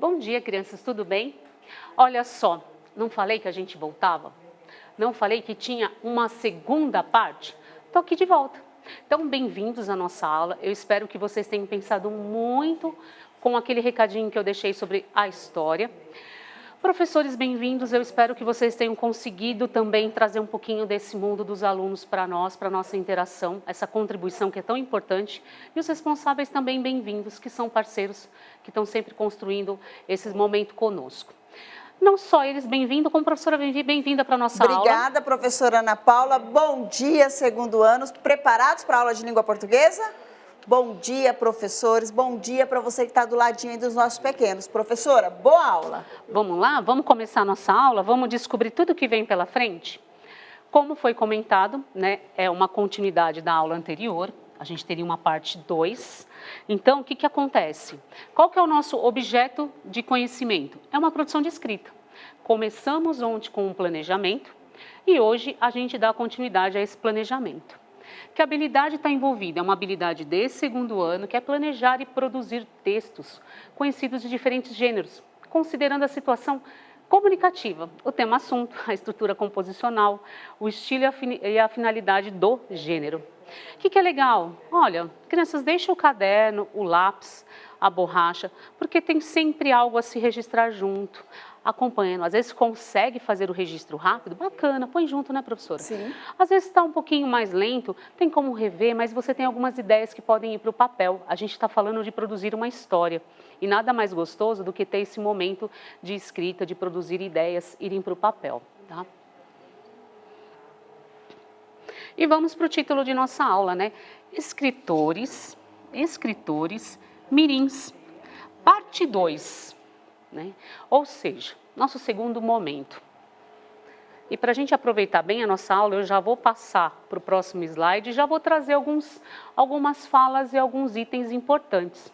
Bom dia, crianças, tudo bem? Olha só, não falei que a gente voltava? Não falei que tinha uma segunda parte? Estou aqui de volta. Então, bem-vindos à nossa aula. Eu espero que vocês tenham pensado muito com aquele recadinho que eu deixei sobre a história. Professores, bem-vindos. Eu espero que vocês tenham conseguido também trazer um pouquinho desse mundo dos alunos para nós, para a nossa interação, essa contribuição que é tão importante. E os responsáveis também bem-vindos, que são parceiros, que estão sempre construindo esse momento conosco. Não só eles, bem-vindo, como professora Vivi, bem-vinda para a nossa aula. Obrigada, professora Ana Paula. Bom dia, segundo anos. Preparados para a aula de língua portuguesa? Bom dia, professores. Bom dia para você que está do ladinho aí dos nossos pequenos. Professora, boa aula. Vamos lá? Vamos começar a nossa aula? Vamos descobrir tudo que vem pela frente? Como foi comentado, né, é uma continuidade da aula anterior. A gente teria uma parte 2. Então, o que acontece? Qual que é o nosso objeto de conhecimento? É uma produção de escrita. Começamos ontem com um planejamento e hoje a gente dá continuidade a esse planejamento. Que habilidade está envolvida? É uma habilidade de segundo ano, que é planejar e produzir textos conhecidos de diferentes gêneros, considerando a situação comunicativa, o tema assunto, a estrutura composicional, o estilo e a finalidade do gênero. O que é legal? Olha, crianças, deixem o caderno, o lápis, a borracha, porque tem sempre algo a se registrar junto, acompanhando. Às vezes consegue fazer o registro rápido, bacana, põe junto, né, professora? Sim. Às vezes está um pouquinho mais lento, tem como rever, mas você tem algumas ideias que podem ir para o papel. A gente está falando de produzir uma história. E nada mais gostoso do que ter esse momento de escrita, de produzir ideias, irem para o papel, tá? E vamos para o título de nossa aula, né? Escritores mirins, parte 2, né? Ou seja, nosso segundo momento. E para a gente aproveitar bem a nossa aula, eu já vou passar para o próximo slide e já vou trazer algumas falas e alguns itens importantes.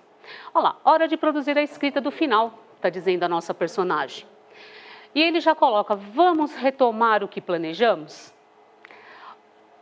Olha lá, hora de produzir a escrita do final, está dizendo a nossa personagem. E ele já coloca, vamos retomar o que planejamos?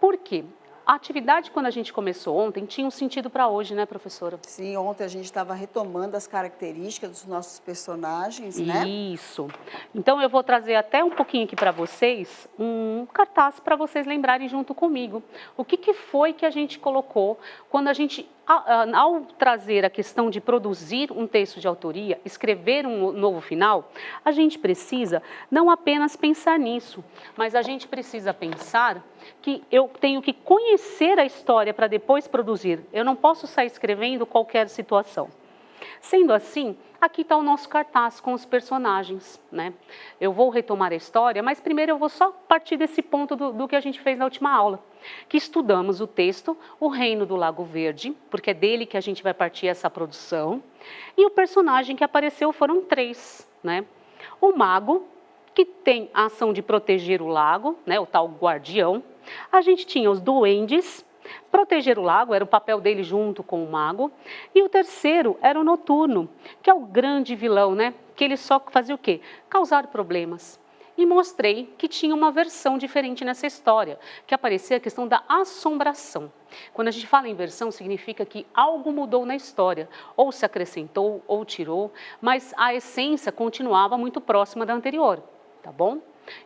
Por quê? A atividade, quando a gente começou ontem, tinha um sentido para hoje, né, professora? Sim, ontem a gente estava retomando as características dos nossos personagens, né? Isso. Então, eu vou trazer até um pouquinho aqui para vocês, um cartaz para vocês lembrarem junto comigo. O que foi que a gente colocou quando a gente, ao trazer a questão de produzir um texto de autoria, escrever um novo final, a gente precisa não apenas pensar nisso, mas a gente precisa pensar que eu tenho que conhecer a história para depois produzir. Eu não posso sair escrevendo qualquer situação. Sendo assim, aqui está o nosso cartaz com os personagens, né? Eu vou retomar a história, mas primeiro eu vou só partir desse ponto do que a gente fez na última aula, que estudamos o texto, o Reino do Lago Verde, porque é dele que a gente vai partir essa produção, e o personagem que apareceu foram 3, né? O mago, que tem a ação de proteger o lago, né, o tal guardião. A gente tinha os duendes, proteger o lago era o papel dele junto com o mago. E o terceiro era o noturno, que é o grande vilão, né, que ele só fazia o quê? Causar problemas. E mostrei que tinha uma versão diferente nessa história, que aparecia a questão da assombração. Quando a gente fala em versão, significa que algo mudou na história, ou se acrescentou, ou tirou, mas a essência continuava muito próxima da anterior. Tá bom?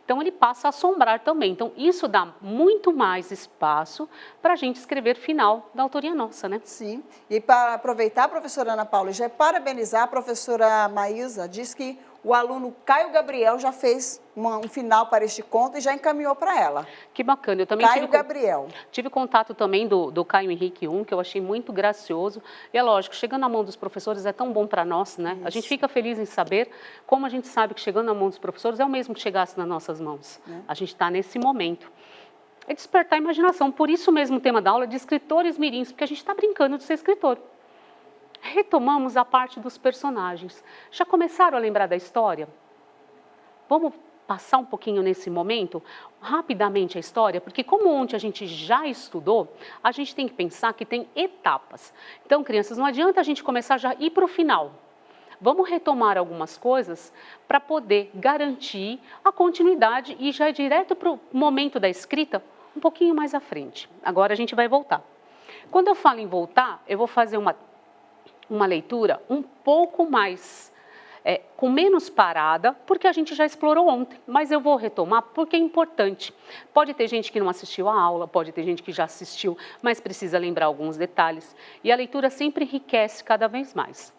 Então, ele passa a assombrar também. Então, isso dá muito mais espaço para a gente escrever final da autoria nossa, né? Sim. E para aproveitar, professora Ana Paula, e já parabenizar a professora Maísa, diz que o aluno Caio Gabriel já fez um final para este conto e já encaminhou para ela. Que bacana. Eu também Caio Gabriel. Tive contato também do Caio Henrique 1, que eu achei muito gracioso. E é lógico, chegando na mão dos professores é tão bom para nós, né? Isso. A gente fica feliz em saber, como a gente sabe que chegando na mão dos professores é o mesmo que chegasse nas nossas mãos. A gente está nesse momento. É despertar a imaginação. Por isso mesmo o tema da aula é de escritores mirins, porque a gente está brincando de ser escritor. Retomamos a parte dos personagens. Já começaram a lembrar da história? Vamos passar um pouquinho nesse momento, rapidamente a história, porque como ontem a gente já estudou, a gente tem que pensar que tem etapas. Então, crianças, não adianta a gente começar já ir para o final. Vamos retomar algumas coisas para poder garantir a continuidade e já ir direto para o momento da escrita um pouquinho mais à frente. Agora a gente vai voltar. Quando eu falo em voltar, eu vou fazer uma leitura um pouco mais com menos parada, porque a gente já explorou ontem, mas eu vou retomar porque é importante. Pode ter gente que não assistiu a aula, pode ter gente que já assistiu, mas precisa lembrar alguns detalhes. E a leitura sempre enriquece cada vez mais.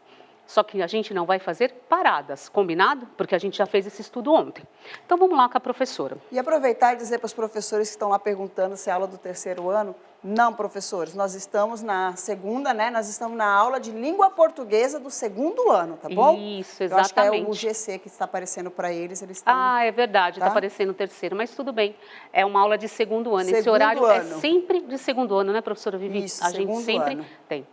Só que a gente não vai fazer paradas, combinado? Porque a gente já fez esse estudo ontem. Então vamos lá com a professora. E aproveitar e dizer para os professores que estão lá perguntando se é aula do terceiro ano. Não, professores, nós estamos na segunda, né? Nós estamos na aula de língua portuguesa do segundo ano, tá bom? Isso, exatamente. Eu acho que é o GC que está aparecendo para eles, eles estão... Ah, é verdade, está aparecendo o terceiro, mas tudo bem. É uma aula de segundo ano. Esse Segundo horário ano. é sempre de segundo ano, né, professora Vivi? Isso, a gente segundo sempre ano. tem.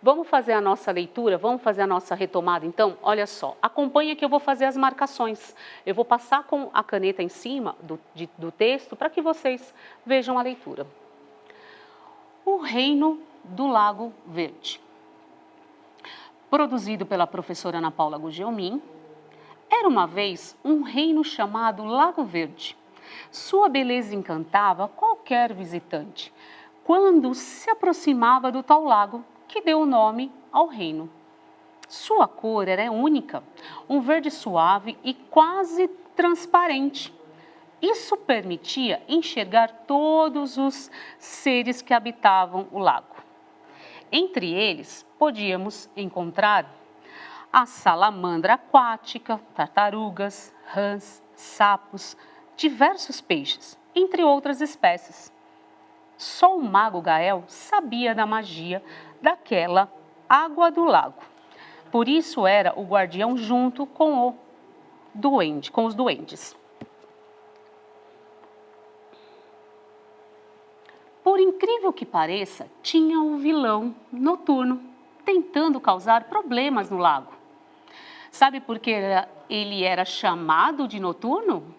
Vamos fazer a nossa leitura, vamos fazer a nossa retomada, então? Olha só, acompanha que eu vou fazer as marcações. Eu vou passar com a caneta em cima do texto para que vocês vejam a leitura. O Reino do Lago Verde. Produzido pela professora Ana Paula Gugelmin. Era uma vez um reino chamado Lago Verde. Sua beleza encantava qualquer visitante quando se aproximava do tal lago, que deu o nome ao reino. Sua cor era única, um verde suave e quase transparente. Isso permitia enxergar todos os seres que habitavam o lago. Entre eles, podíamos encontrar a salamandra aquática, tartarugas, rãs, sapos, diversos peixes, entre outras espécies. Só o mago Gael sabia da magia daquela água do lago. Por isso era o guardião junto com os duendes. Por incrível que pareça, tinha o vilão noturno tentando causar problemas no lago. Sabe por que ele era chamado de noturno?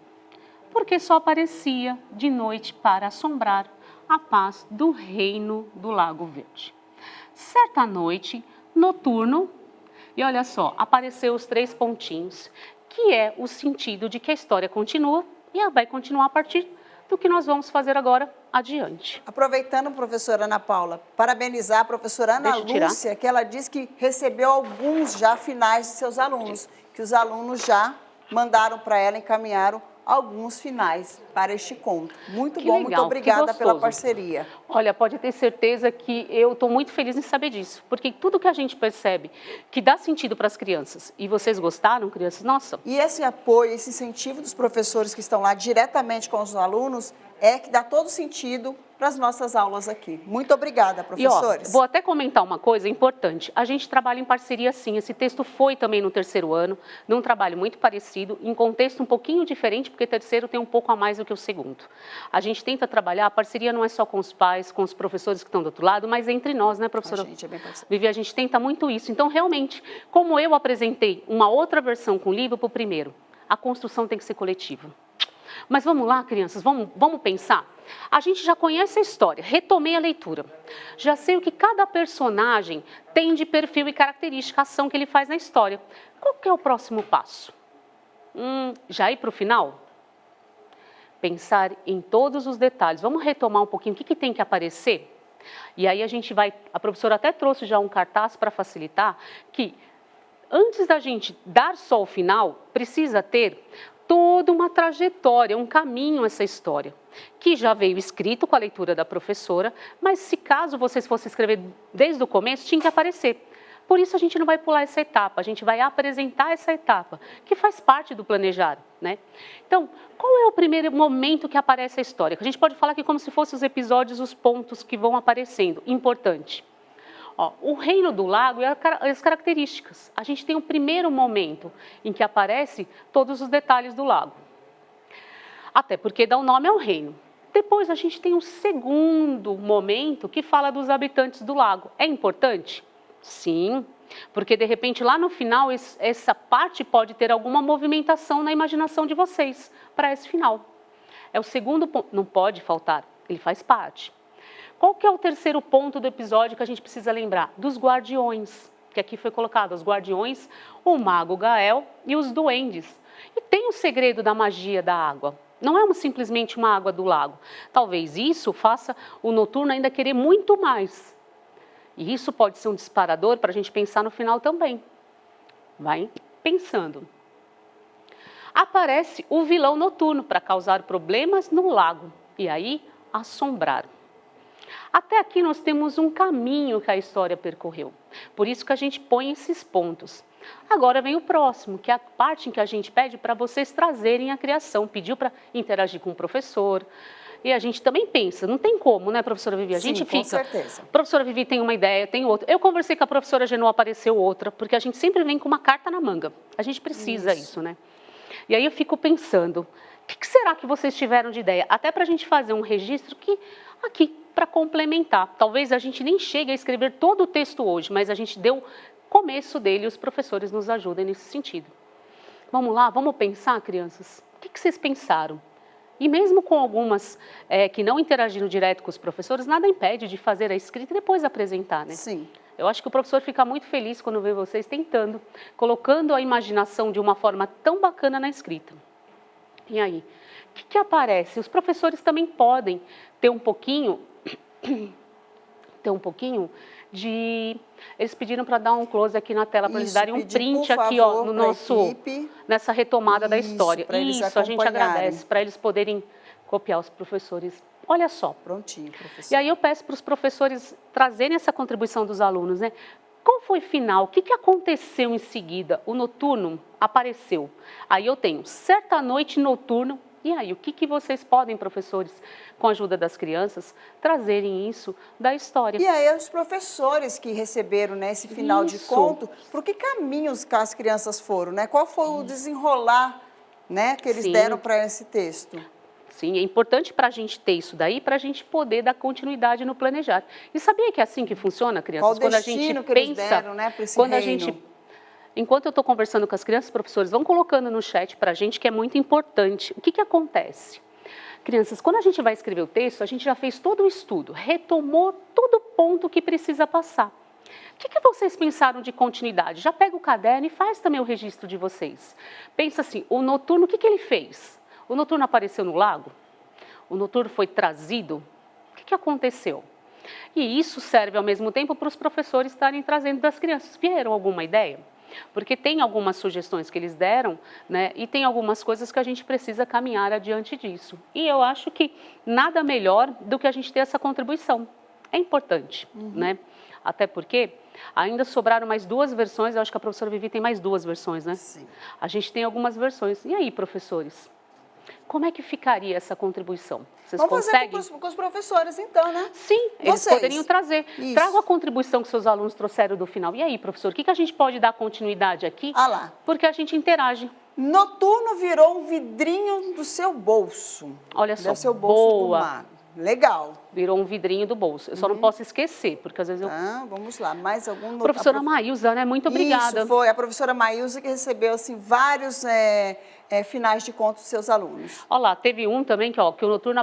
Porque só aparecia de noite para assombrar a paz do reino do Lago Verde. Certa noite, noturno, e olha só, apareceu os 3 pontinhos, que é o sentido de que a história continua e vai continuar a partir do que nós vamos fazer agora adiante. Aproveitando, professora Ana Paula, parabenizar a professora Ana Lúcia, que ela disse que recebeu alguns já finais de seus alunos, que os alunos já mandaram para ela, encaminharam alguns finais para este conto. Muito bom, muito obrigada pela parceria. Olha, pode ter certeza que eu estou muito feliz em saber disso, porque tudo que a gente percebe que dá sentido para as crianças, e vocês gostaram, crianças, nossa. E esse apoio, esse incentivo dos professores que estão lá diretamente com os alunos, é que dá todo sentido para as nossas aulas aqui. Muito obrigada, professores. E, ó, vou até comentar uma coisa importante. A gente trabalha em parceria sim. Esse texto foi também no terceiro ano, num trabalho muito parecido, em contexto um pouquinho diferente, porque terceiro tem um pouco a mais do que o segundo. A gente tenta trabalhar, a parceria não é só com os pais, com os professores que estão do outro lado, mas entre nós, né, professora? A gente é bem parceiro. Vivi, a gente tenta muito isso. Então, realmente, como eu apresentei uma outra versão com o livro para o primeiro, a construção tem que ser coletiva. Mas vamos lá, crianças, vamos pensar? A gente já conhece a história, retomei a leitura. Já sei o que cada personagem tem de perfil e característica, a ação que ele faz na história. Qual que é o próximo passo? Já ir para o final? Pensar em todos os detalhes. Vamos retomar um pouquinho o que tem que aparecer? E aí a professora até trouxe já um cartaz para facilitar, que antes da gente dar só o final, precisa ter toda uma trajetória, um caminho essa história, que já veio escrito com a leitura da professora, mas se caso vocês fossem escrever desde o começo, tinha que aparecer. Por isso a gente não vai pular essa etapa, a gente vai apresentar essa etapa, que faz parte do planejar, né? Então, qual é o primeiro momento que aparece a história? A gente pode falar que como se fossem os episódios, os pontos que vão aparecendo, importante. Ó, o reino do lago e as características. A gente tem o primeiro momento em que aparece todos os detalhes do lago. Até porque dá o nome ao reino. Depois a gente tem um segundo momento que fala dos habitantes do lago. É importante? Sim, porque de repente lá no final essa parte pode ter alguma movimentação na imaginação de vocês para esse final. É o segundo ponto, não pode faltar, ele faz parte. Qual que é o terceiro ponto do episódio que a gente precisa lembrar? Dos guardiões, que aqui foi colocado, os guardiões, o mago Gael e os duendes. E tem o segredo da magia da água. Não é simplesmente uma água do lago. Talvez isso faça o noturno ainda querer muito mais. E isso pode ser um disparador para a gente pensar no final também. Vai? pensando. Aparece o vilão noturno para causar problemas no lago e aí assombrar. Até aqui nós temos um caminho que a história percorreu. Por isso que a gente põe esses pontos. Agora vem o próximo, que é a parte em que a gente pede para vocês trazerem a criação. Pediu para interagir com o professor. E a gente também pensa, não tem como, né, professora Vivi? A gente Sim, fica. com certeza. Professora Vivi tem uma ideia, tem outra. Eu conversei com a professora Genô, apareceu outra, porque a gente sempre vem com uma carta na manga. A gente precisa isso, né? E aí eu fico pensando, o que será que vocês tiveram de ideia? Até para a gente fazer um registro que, aqui, para complementar. Talvez a gente nem chegue a escrever todo o texto hoje, mas a gente deu começo dele e os professores nos ajudam nesse sentido. Vamos lá, vamos pensar, crianças? O que vocês pensaram? E mesmo com algumas que não interagiram direto com os professores, nada impede de fazer a escrita e depois apresentar, né? Sim. Eu acho que o professor fica muito feliz quando vê vocês tentando, colocando a imaginação de uma forma tão bacana na escrita. E aí, o que aparece? Os professores também podem ter um pouquinho de... Eles pediram para dar um close aqui na tela, para eles darem um print aqui, ó, no nosso, nessa retomada da história. Isso, a gente agradece, para eles poderem copiar os professores. Olha só. Prontinho, professor. E aí eu peço para os professores trazerem essa contribuição dos alunos, né? Qual foi o final? O que aconteceu em seguida? O noturno apareceu. Aí eu tenho certa noite noturno. E aí, o que vocês podem, professores, com a ajuda das crianças, trazerem isso da história? E aí, os professores que receberam, né, esse final de conto, por que caminhos que as crianças foram, né? Qual foi o desenrolar, né, que eles deram para esse texto? Sim, é importante para a gente ter isso daí, para a gente poder dar continuidade no planejar. E sabia que é assim que funciona, crianças? Qual o destino que eles deram, né, para esse reino? Enquanto eu estou conversando com as crianças, professores vão colocando no chat para a gente, que é muito importante. O que acontece? Crianças, quando a gente vai escrever o texto, a gente já fez todo o estudo, retomou todo o ponto que precisa passar. O que vocês pensaram de continuidade? Já pega o caderno e faz também o registro de vocês. Pensa assim, o noturno, o que ele fez? O noturno apareceu no lago? O noturno foi trazido? O que aconteceu? E isso serve ao mesmo tempo para os professores estarem trazendo das crianças. Vieram alguma ideia? Porque tem algumas sugestões que eles deram, né? E tem algumas coisas que a gente precisa caminhar adiante disso. E eu acho que nada melhor do que a gente ter essa contribuição. É importante, né? Até porque ainda sobraram mais 2 versões, eu acho que a professora Vivi tem mais 2 versões, né? Sim. A gente tem algumas versões. E aí, professores? Como é que ficaria essa contribuição? Vocês conseguem? Vamos fazer com os professores, então, né? Sim, eles poderiam trazer. Isso. Traga a contribuição que seus alunos trouxeram do final. E aí, professor, o que a gente pode dar continuidade aqui? Ah lá. Porque a gente interage. Noturno virou um vidrinho do seu bolso. Olha só, do seu bolso boa. do mago. Legal. Virou um vidrinho do bolso. Eu só não posso esquecer, porque às vezes eu... Ah, vamos lá, mais algum... Professora Maísa, né? Muito obrigada. Isso, foi a professora Maísa que recebeu, assim, vários finais de contos dos seus alunos. Olha lá, teve um também que o noturno,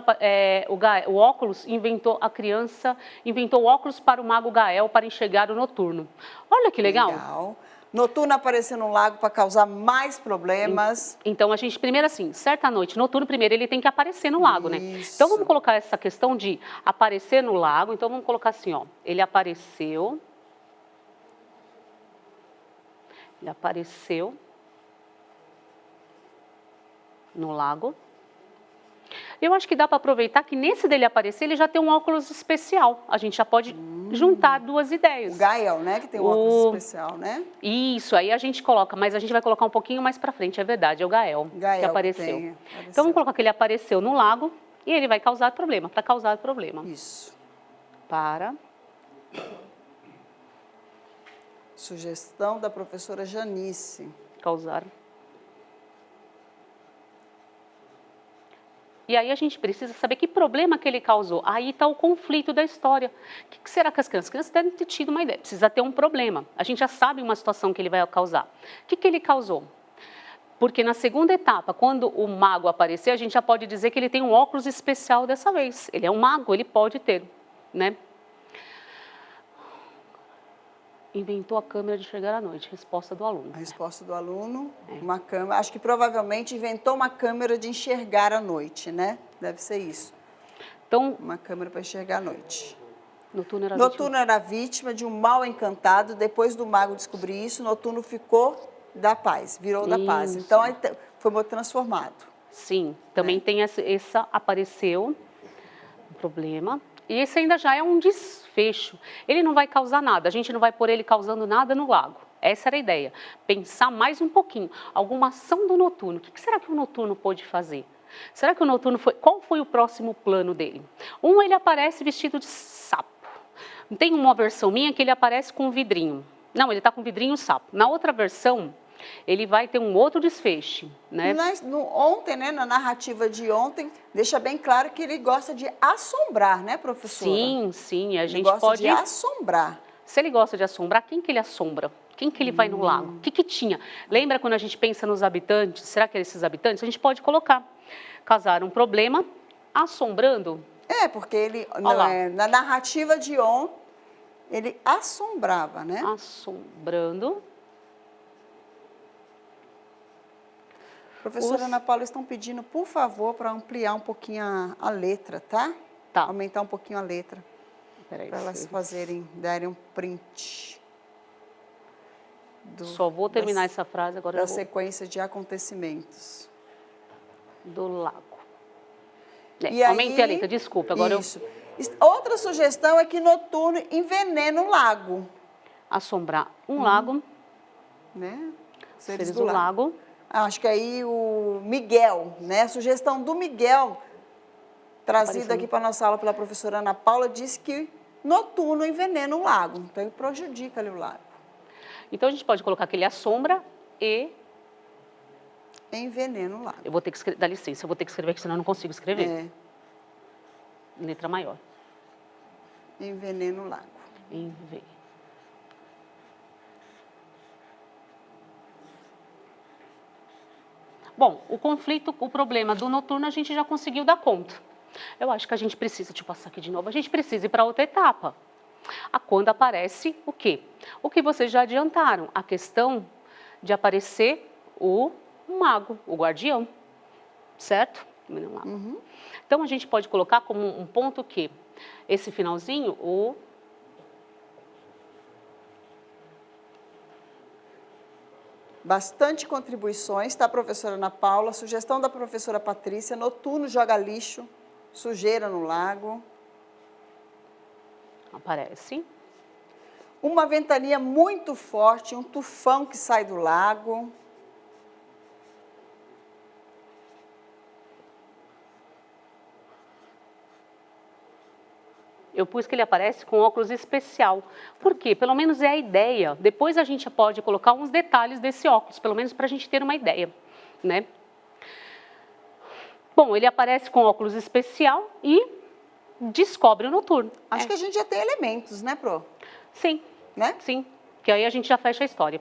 o óculos a criança inventou óculos para o mago Gael para enxergar o noturno. Olha que legal. Legal. Noturno apareceu no lago para causar mais problemas. Então, a gente, primeiro assim, certa noite, noturno, primeiro ele tem que aparecer no lago, né? Isso. Então, vamos colocar essa questão de aparecer no lago. Então, vamos colocar assim, ó. Ele apareceu no lago. Eu acho que dá para aproveitar que nesse dele aparecer, ele já tem um óculos especial. A gente já pode juntar 2 ideias. O Gael, né? Que tem um óculos especial, né? Isso, aí a gente coloca, mas a gente vai colocar um pouquinho mais para frente, é verdade, é o Gael que apareceu. Então vamos colocar que ele apareceu no lago e ele vai causar problema, para causar problema. Isso. Sugestão da professora Janice. Causar. E aí a gente precisa saber que problema que ele causou. Aí está o conflito da história. O que será que as crianças? As crianças devem ter tido uma ideia. Precisa ter um problema. A gente já sabe uma situação que ele vai causar. O que ele causou? Porque na segunda etapa, quando o mago aparecer, a gente já pode dizer que ele tem um óculos especial dessa vez. Ele é um mago, ele pode ter, né? Inventou a câmera de enxergar à noite. Resposta do aluno. A resposta do aluno, uma câmera. Acho que provavelmente inventou uma câmera de enxergar à noite, né? Deve ser isso. Então, uma câmera para enxergar à noite. Noturno era vítima de um mal encantado. Depois do mago descobrir isso, Noturno ficou da paz, virou da paz. Então, aí foi transformado. Sim, também tem essa apareceu um problema. E esse ainda já é um desfecho. Ele não vai causar nada, a gente não vai pôr ele causando nada no lago. Essa era a ideia. Pensar mais um pouquinho. Alguma ação do noturno. O que será que o noturno pôde fazer? Será que o noturno foi... Qual foi o próximo plano dele? Ele aparece vestido de sapo. Tem uma versão minha que ele aparece com um vidrinho. Não, ele está com vidrinho sapo. Na outra versão, ele vai ter um outro desfecho, né? Ontem, né, na narrativa de ontem, deixa bem claro que ele gosta de assombrar, né, professora? Sim, sim, a gente gosta pode... de assombrar. Se ele gosta de assombrar, quem que ele assombra? Quem que ele vai no lago? O que que tinha? Lembra quando a gente pensa nos habitantes? Será que esses habitantes? A gente pode colocar. Causaram um problema, assombrando. Porque ele, na narrativa de ontem, ele assombrava, né? Assombrando. Professora Ana Paula, estão pedindo, por favor, para ampliar um pouquinho a letra, tá? Tá. Aumentar um pouquinho a letra. Para elas darem um print. Só vou terminar essa frase agora. Da sequência de acontecimentos. Do lago. Aumentei a letra, desculpa. Agora isso. Outra sugestão é que noturno envenena o lago. Assombrar um lago. Né? Seres do lago. Acho que aí o Miguel, né? A sugestão do Miguel, trazida aqui para a nossa aula pela professora Ana Paula, diz que noturno envenena o lago. Então, ele prejudica ali o lago. Então, a gente pode colocar que ele assombra e... envenena o lago. Eu vou ter que escrever, dá licença, eu vou ter que escrever aqui, senão eu não consigo escrever. Letra maior. Envenena o lago. Bom, o conflito, o problema do noturno a gente já conseguiu dar conta. Eu acho que a gente precisa, deixa eu passar aqui de novo, a gente precisa ir para outra etapa. Quando aparece o quê? O que vocês já adiantaram, a questão de aparecer o mago, o guardião, certo? Então, a gente pode colocar como um ponto que esse finalzinho, Bastante contribuições, tá, professora Ana Paula? Sugestão da professora Patrícia, noturno joga lixo, sujeira no lago. Aparece. Uma ventania muito forte, um tufão que sai do lago. Eu pus que ele aparece com óculos especial. Por quê? Pelo menos é a ideia. Depois a gente pode colocar uns detalhes desse óculos, pelo menos para a gente ter uma ideia, né? Bom, ele aparece com óculos especial e descobre o noturno. Acho que a gente já tem elementos, né, Pro? Sim. Né? Sim, que aí a gente já fecha a história.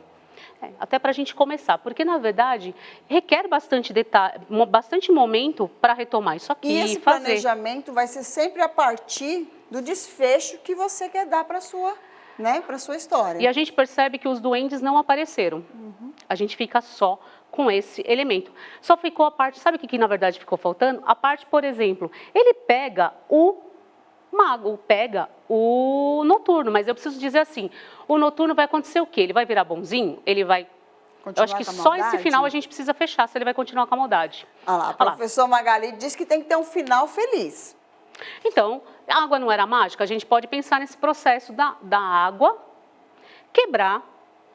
Até para a gente começar, porque na verdade requer bastante detalhe, bastante momento para retomar isso aqui. E esse planejamento vai ser sempre a partir do desfecho que você quer dar para sua, né, para sua história. E a gente percebe que os duendes não apareceram. A gente fica só com esse elemento. Só ficou a parte, sabe o que na verdade ficou faltando? A parte, por exemplo, ele pega o mago, pega o noturno, mas eu preciso dizer assim, o noturno vai acontecer o quê? Ele vai virar bonzinho? Ele vai... Continuar eu acho que só esse final a gente precisa fechar, se ele vai continuar com a maldade. A professora Magali disse que tem que ter um final feliz. Então, a água não era mágica? A gente pode pensar nesse processo da água quebrar,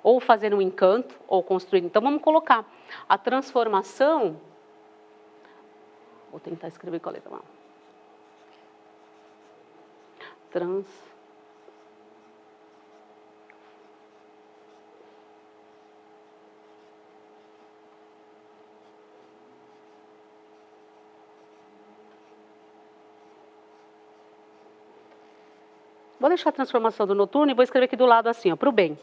ou fazer um encanto, ou construir. Então, vamos colocar a transformação... Vou tentar escrever com a letra. Vou deixar a transformação do noturno e vou escrever aqui do lado assim, para o bem.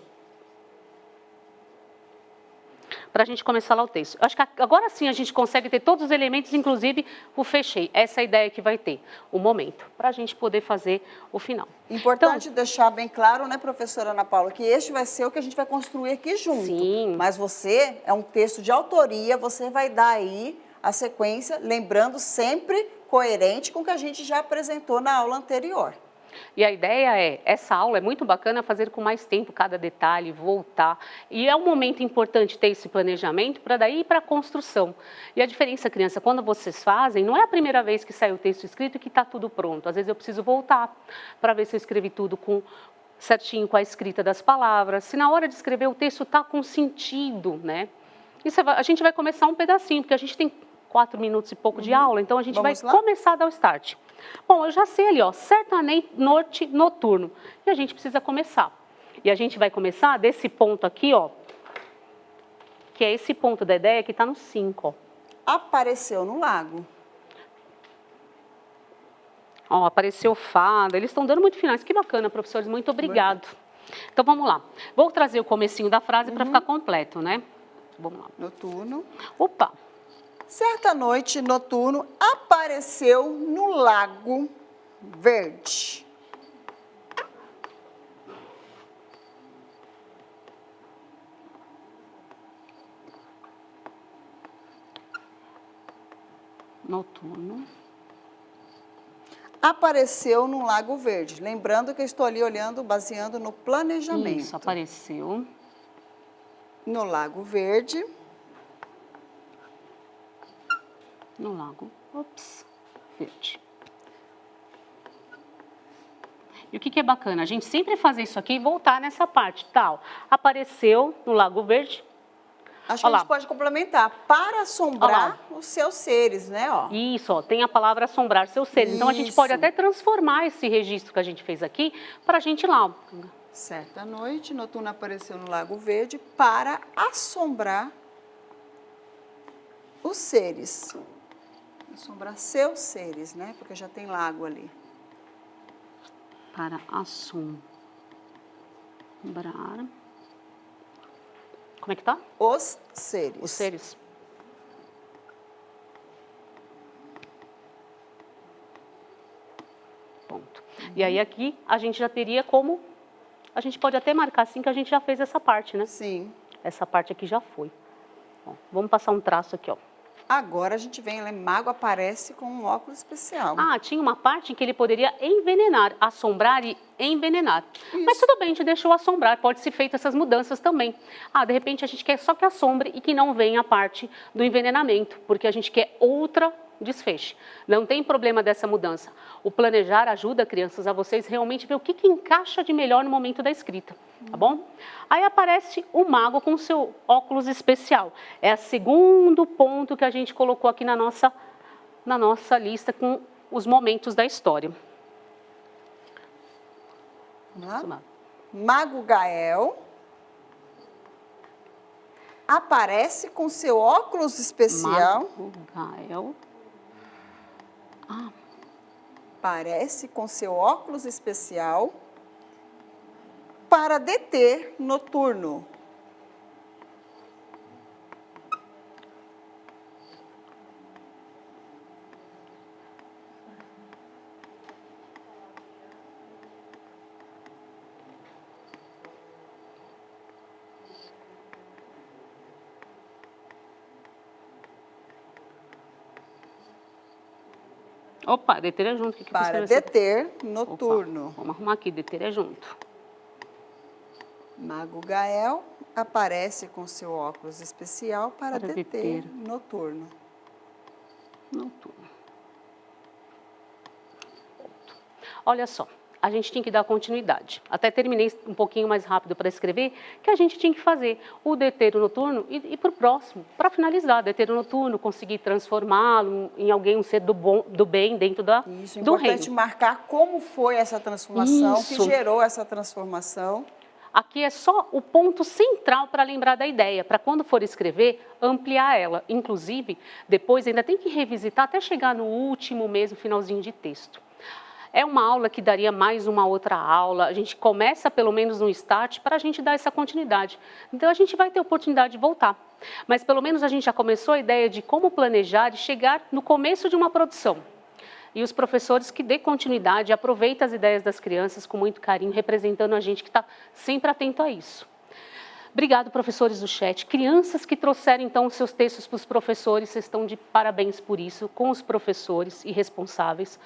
Para a gente começar lá o texto. Acho que agora sim a gente consegue ter todos os elementos, inclusive o fechei. Essa é a ideia que vai ter, o momento, para a gente poder fazer o final. Importante deixar bem claro, né, professora Ana Paula, que este vai ser o que a gente vai construir aqui junto. Sim. Mas você, é um texto de autoria, você vai dar aí a sequência, lembrando sempre coerente com o que a gente já apresentou na aula anterior. E a ideia é, essa aula é muito bacana fazer com mais tempo, cada detalhe, voltar. E é um momento importante ter esse planejamento para daí ir para a construção. E a diferença, criança, quando vocês fazem, não é a primeira vez que sai o texto escrito e que está tudo pronto. Às vezes eu preciso voltar para ver se eu escrevi tudo certinho com a escrita das palavras. Se na hora de escrever o texto está com sentido, né? A gente vai começar um pedacinho, porque a gente tem 4 minutos e pouco de aula, então a gente vai começar a dar o start. Bom, eu já sei ali, ó, norte, noturno, e a gente precisa começar. E a gente vai começar desse ponto aqui, ó, que é esse ponto da ideia que está no 5, ó. Apareceu no lago. Ó, apareceu fada, eles estão dando muito finais, que bacana, professores, muito obrigado. Então vamos lá, vou trazer o comecinho da frase para ficar completo, né? Vamos lá. Noturno. Opa! Certa noite, noturno, apareceu no lago verde. Noturno. Apareceu no lago verde. Lembrando que eu estou ali olhando, baseando no planejamento. Isso, apareceu. No lago verde. No lago, verde. E o que é bacana? A gente sempre fazer isso aqui e voltar nessa parte, tal. Apareceu no lago verde. Acho que a gente pode complementar, para assombrar os seus seres, né? Ó. Isso, ó, tem a palavra assombrar seus seres. Então a gente pode até transformar esse registro que a gente fez aqui para a gente ir lá. Certa noite, noturno apareceu no lago verde para assombrar os seres. Assombrar seus seres, né? Porque já tem lago ali. Para assombrar. Como é que tá? Os seres. Os seres. Ponto. E aí aqui a gente já teria como... A gente pode até marcar assim que a gente já fez essa parte, né? Sim. Essa parte aqui já foi. Ó, vamos passar um traço aqui, ó. Agora a gente vem, mago aparece com um óculos especial. Ah, tinha uma parte em que ele poderia envenenar, assombrar e envenenar. Isso. Mas tudo bem, a gente deixou assombrar, pode ser feita essas mudanças também. Ah, de repente a gente quer só que assombre e que não venha a parte do envenenamento, porque a gente quer outra desfecho. Não tem problema dessa mudança. O planejar ajuda, crianças, a vocês realmente ver o que encaixa de melhor no momento da escrita, tá bom? Aí aparece o mago com seu óculos especial. É o segundo ponto que a gente colocou aqui na nossa lista com os momentos da história. Vamos lá. Mago Gael aparece com seu óculos especial. Mago Gael. Aparece com seu óculos especial para deter noturno. Opa, deter é junto. Que para deter noturno. Opa, vamos arrumar aqui, deter é junto. Mago Gael aparece com seu óculos especial para deter noturno. Noturno. Olha só, a gente tinha que dar continuidade. Até terminei um pouquinho mais rápido para escrever, que a gente tinha que fazer o deter o noturno e para o próximo, para finalizar, deter o noturno, conseguir transformá-lo em alguém, um ser do bem dentro do reino. Isso, é importante marcar como foi essa transformação, que gerou essa transformação. Aqui é só o ponto central para lembrar da ideia, para quando for escrever, ampliar ela. Inclusive, depois ainda tem que revisitar até chegar no último mesmo, finalzinho de texto. É uma aula que daria mais uma outra aula, a gente começa pelo menos no start para a gente dar essa continuidade. Então a gente vai ter oportunidade de voltar, mas pelo menos a gente já começou a ideia de como planejar e chegar no começo de uma produção. E os professores que dê continuidade, aproveitem as ideias das crianças com muito carinho, representando a gente que está sempre atento a isso. Obrigado, professores do chat. Crianças que trouxeram, então, os seus textos para os professores, vocês estão de parabéns por isso, com os professores e responsáveis.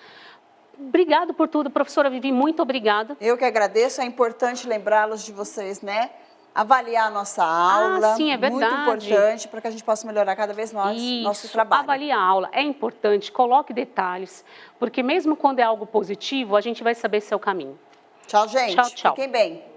obrigado por tudo, professora Vivi, muito obrigada. Eu que agradeço, é importante lembrá-los de vocês, né? Avaliar a nossa aula, sim, é verdade. muito importante para que a gente possa melhorar cada vez mais nosso trabalho. Avaliar a aula, é importante, coloque detalhes, porque mesmo quando é algo positivo, a gente vai saber seu caminho. Tchau, gente. Tchau, tchau. Fiquem bem.